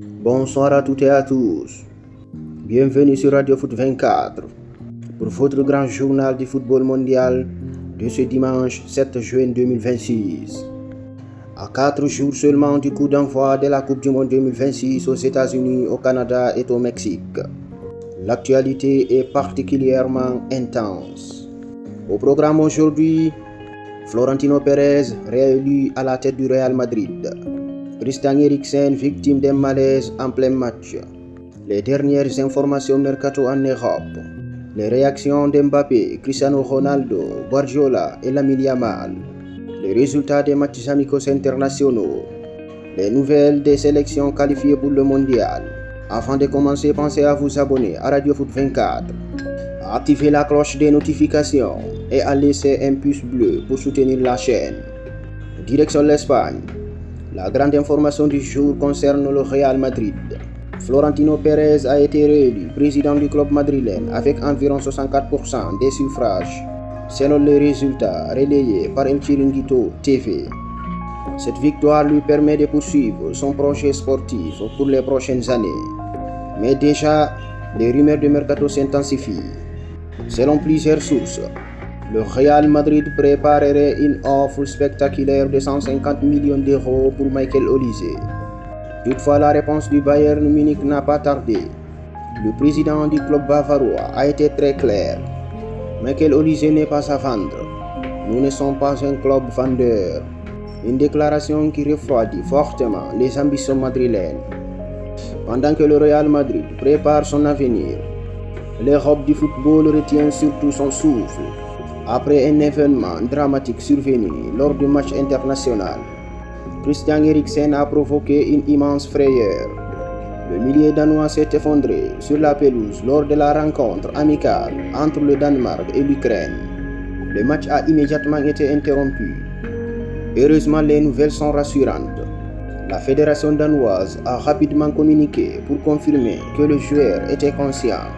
Bonsoir à toutes et à tous. Bienvenue sur Radio Foot 24 pour votre grand journal du football mondial de ce dimanche 7 juin 2026. À 4 jours seulement du coup d'envoi de la Coupe du Monde 2026 aux États-Unis, au Canada et au Mexique, l'actualité est particulièrement intense. Au programme aujourd'hui, Florentino Pérez réélu à la tête du Real Madrid. Christian Eriksen victime d'un malaise en plein match. Les dernières informations mercato en Europe. Les réactions d'Mbappé, Cristiano Ronaldo, Guardiola et Lamine Yamal. Les résultats des matchs amicaux internationaux. Les nouvelles des sélections qualifiées pour le mondial. Avant de commencer, pensez à vous abonner à Radio Foot 24, à activer la cloche des notifications et à laisser un pouce bleu pour soutenir la chaîne. Direction l'Espagne. La grande information du jour concerne le Real Madrid. Florentino Pérez a été réélu président du club madrilène avec environ 64% des suffrages, selon les résultats relayés par El Chiringuito TV. Cette victoire lui permet de poursuivre son projet sportif pour les prochaines années. Mais déjà, les rumeurs de mercato s'intensifient. Selon plusieurs sources, le Real Madrid préparerait une offre spectaculaire de 150 millions d'euros pour Michael Olise. Toutefois, la réponse du Bayern Munich n'a pas tardé. Le président du club bavarois a été très clair. Michael Olise n'est pas à vendre. Nous ne sommes pas un club vendeur. Une déclaration qui refroidit fortement les ambitions madrilènes. Pendant que le Real Madrid prépare son avenir, l'Europe du football retient surtout son souffle. Après un événement dramatique survenu lors du match international, Christian Eriksen a provoqué une immense frayeur. Le milieu danois s'est effondré sur la pelouse lors de la rencontre amicale entre le Danemark et l'Ukraine. Le match a immédiatement été interrompu. Heureusement, les nouvelles sont rassurantes. La fédération danoise a rapidement communiqué pour confirmer que le joueur était conscient.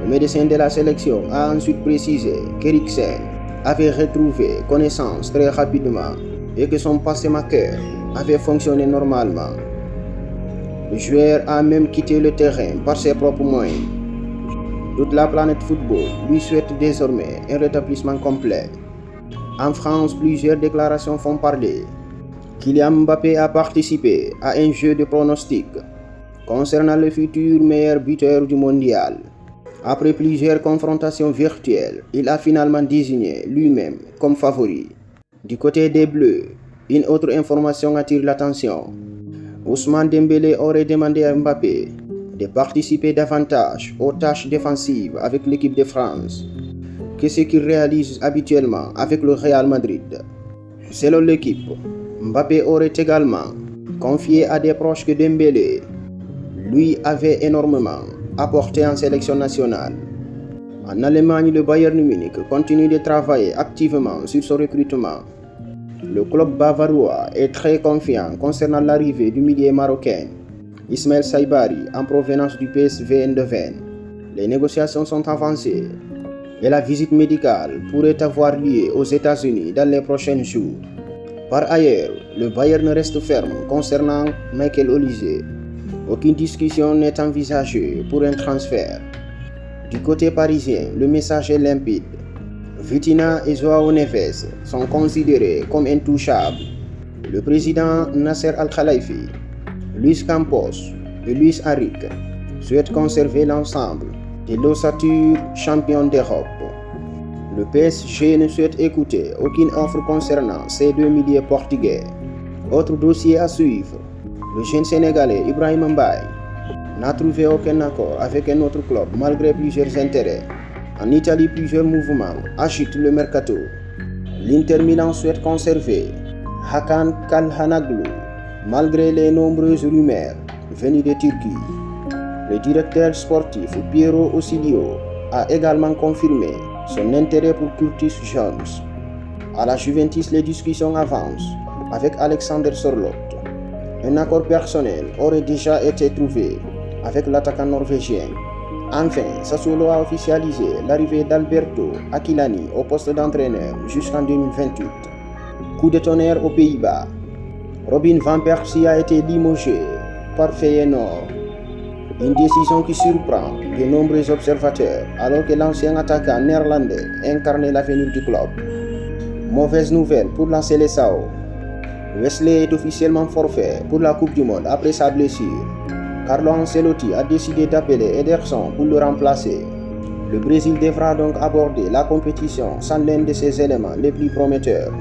Le médecin de la sélection a ensuite précisé qu'Eriksen avait retrouvé connaissance très rapidement et que son pacemaker avait fonctionné normalement. Le joueur a même quitté le terrain par ses propres moyens. Toute la planète football lui souhaite désormais un rétablissement complet. En France, plusieurs déclarations font parler. Kylian Mbappé a participé à un jeu de pronostic concernant le futur meilleur buteur du mondial. Après plusieurs confrontations virtuelles, il a finalement désigné lui-même comme favori. Du côté des Bleus, une autre information attire l'attention. Ousmane Dembélé aurait demandé à Mbappé de participer davantage aux tâches défensives avec l'équipe de France que ce qu'il réalise habituellement avec le Real Madrid. Selon l'équipe, Mbappé aurait également confié à des proches que Dembélé lui avait énormément apporté en sélection nationale. En Allemagne, le Bayern Munich continue de travailler activement sur son recrutement. Le club bavarois est très confiant concernant l'arrivée du milieu marocain Ismaël Saibari en provenance du PSV Eindhoven. Les négociations sont avancées et la visite médicale pourrait avoir lieu aux États-Unis dans les prochains jours. Par ailleurs, le Bayern reste ferme concernant Michael Olise. Aucune discussion n'est envisagée pour un transfert. Du côté parisien, le message est limpide. Vitinha et João Neves sont considérés comme intouchables. Le président Nasser Al-Khelaifi, Luis Campos et Luis Enrique souhaitent conserver l'ensemble de l'ossature championne d'Europe. Le PSG ne souhaite écouter aucune offre concernant ces deux milieux portugais. Autre dossier à suivre. Le jeune Sénégalais Ibrahima Mbaye n'a trouvé aucun accord avec un autre club malgré plusieurs intérêts. En Italie, plusieurs mouvements agitent le mercato. L'Inter Milan souhaite conserver Hakan Çalhanoğlu malgré les nombreuses rumeurs venues de Turquie. Le directeur sportif Piero Ossilio a également confirmé son intérêt pour Curtis Jones. À la Juventus, les discussions avancent avec Alexander Sørloth. Un accord personnel aurait déjà été trouvé avec l'attaquant norvégien. Enfin, Sassuolo a officialisé l'arrivée d'Alberto Aquilani au poste d'entraîneur jusqu'en 2028. Coup de tonnerre aux Pays-Bas. Robin van Persie a été limogé par Feyenoord. Une décision qui surprend de nombreux observateurs alors que l'ancien attaquant néerlandais incarnait l'avenir du club. Mauvaise nouvelle pour la Seleção. Wesley est officiellement forfait pour la Coupe du Monde après sa blessure. Carlo Ancelotti a décidé d'appeler Ederson pour le remplacer. Le Brésil devra donc aborder la compétition sans l'un de ses éléments les plus prometteurs.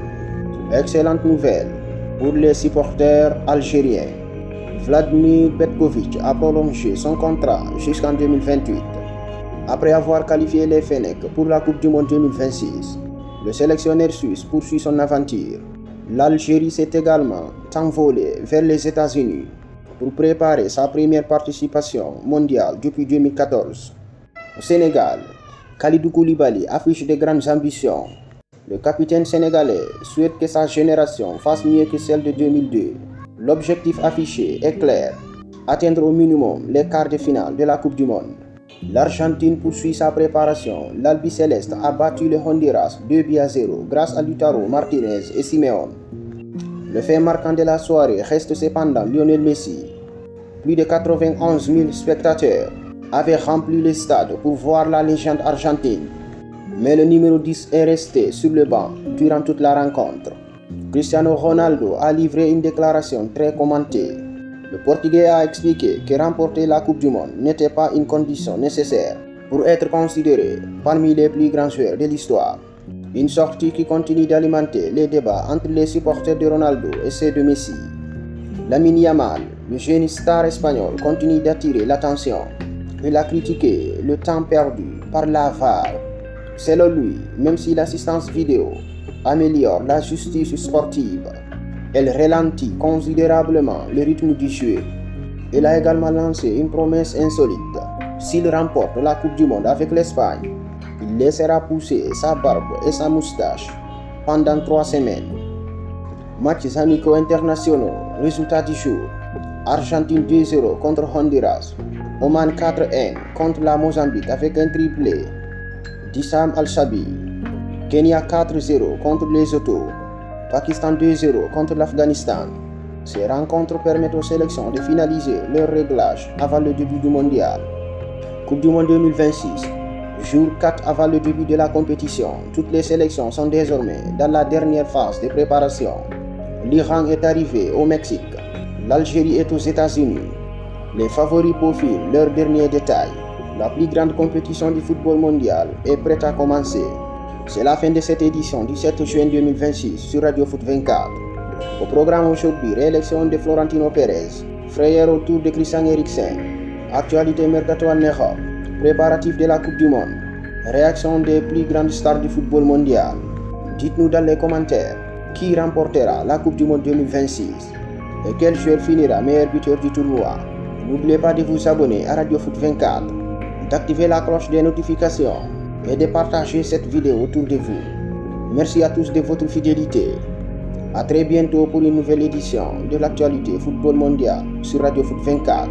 Excellente nouvelle pour les supporters algériens. Vladimir Petkovic a prolongé son contrat jusqu'en 2028. Après avoir qualifié les Fennecs pour la Coupe du Monde 2026, le sélectionneur suisse poursuit son aventure. L'Algérie s'est également envolée vers les États-Unis pour préparer sa première participation mondiale depuis 2014. Au Sénégal, Kalidou Koulibaly affiche de grandes ambitions. Le capitaine sénégalais souhaite que sa génération fasse mieux que celle de 2002. L'objectif affiché est clair, atteindre au minimum les quarts de finale de la Coupe du Monde. L'Argentine poursuit sa préparation. L'Albiceleste a battu le Honduras 2-0 grâce à Lautaro Martinez et Simeone. Le fait marquant de la soirée reste cependant Lionel Messi. Plus de 91 000 spectateurs avaient rempli le stade pour voir la légende argentine. Mais le numéro 10 est resté sur le banc durant toute la rencontre. Cristiano Ronaldo a livré une déclaration très commentée. Le Portugais a expliqué que remporter la Coupe du Monde n'était pas une condition nécessaire pour être considéré parmi les plus grands joueurs de l'histoire. Une sortie qui continue d'alimenter les débats entre les supporters de Ronaldo et ceux de Messi. Lamine Yamal, le jeune star espagnol, continue d'attirer l'attention. Il a critiqué le temps perdu par la VAR. Selon lui, même si l'assistance vidéo améliore la justice sportive, elle ralentit considérablement le rythme du jeu. Il a également lancé une promesse insolite. S'il remporte la Coupe du Monde avec l'Espagne, il laissera pousser sa barbe et sa moustache pendant 3 semaines. Matchs amicaux internationaux, résultats du jour. Argentine 2-0 contre Honduras. Oman 4-1 contre la Mozambique avec un triplé d'Issam Al-Shabi. Kenya 4-0 contre Lesotho. Pakistan 2-0 contre l'Afghanistan. Ces rencontres permettent aux sélections de finaliser leur réglage avant le début du mondial. Coupe du Monde 2026. Jour 4 avant le début de la compétition. Toutes les sélections sont désormais dans la dernière phase de préparation. L'Iran est arrivé au Mexique. L'Algérie est aux États-Unis. Les favoris peaufinent leurs derniers détails. La plus grande compétition du football mondial est prête à commencer. C'est la fin de cette édition du 7 juin 2026 sur Radio Foot 24. Au programme aujourd'hui, réélection de Florentino Pérez, frayeur autour de Christian Eriksen, actualité mercato en Europe, préparatifs de la Coupe du Monde, réaction des plus grandes stars du football mondial. Dites-nous dans les commentaires qui remportera la Coupe du Monde 2026 et quel joueur finira meilleur buteur du tournoi. N'oubliez pas de vous abonner à Radio Foot 24, d'activer la cloche des notifications et de partager cette vidéo autour de vous. Merci à tous de votre fidélité. A très bientôt pour une nouvelle édition de l'actualité football mondial sur Radio Foot 24.